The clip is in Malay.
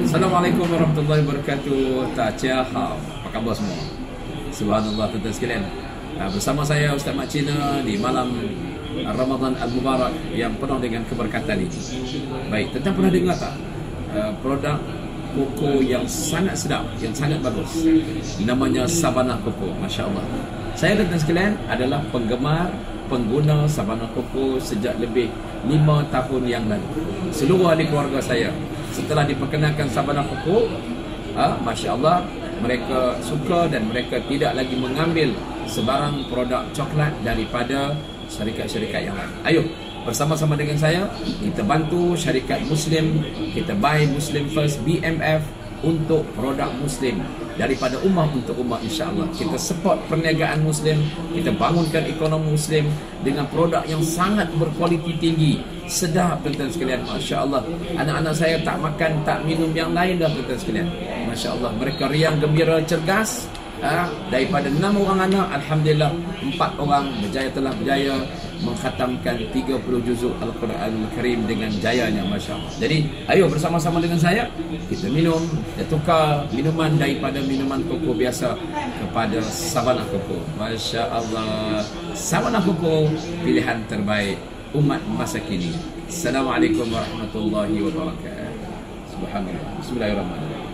Assalamualaikum warahmatullahi wabarakatuh. Apa khabar semua? Subhanallah, tuan-tuan sekalian. Bersama saya Ustaz Mak Cina di malam Ramadan Al-Mubarak yang penuh dengan keberkatan ini. Baik, tuan-tuan pernah dengar tak produk koko yang sangat sedap, yang sangat bagus, namanya Savannah Coco? Masya Allah. Saya dan tuan sekalian adalah penggemar, pengguna Savannah Coco sejak lebih 5 tahun yang lalu. Seluruh ahli keluarga saya setelah diperkenalkan Savannah Coco, Masya Allah, mereka suka dan mereka tidak lagi mengambil sebarang produk coklat daripada syarikat-syarikat yang lain. Ayo, bersama-sama dengan saya, kita bantu syarikat Muslim, kita buy Muslim First, BMF, untuk produk Muslim daripada ummah untuk ummah, insya-Allah. Kita support perniagaan Muslim, kita bangunkan ekonomi Muslim dengan produk yang sangat berkualiti tinggi, sedap, tuan-tuan sekalian. Masya Allah, anak-anak saya tak makan, tak minum yang lain dah, tuan-tuan sekalian. Masya Allah, mereka riang, gembira, cergas. Daripada 6 orang anak, alhamdulillah 4 orang telah berjaya mengkhatamkan 30 juzuk Al-Quran Al-Karim dengan jayanya, Masya Allah. Jadi, ayo bersama-sama dengan saya, kita minum, kita tukar minuman daripada minuman koko biasa kepada Savannah Coco. Masya Allah, Savannah Coco, pilihan terbaik umat masa kini. Assalamualaikum warahmatullahi wabarakatuh. Subhanallah. Bismillahirrahmanirrahim.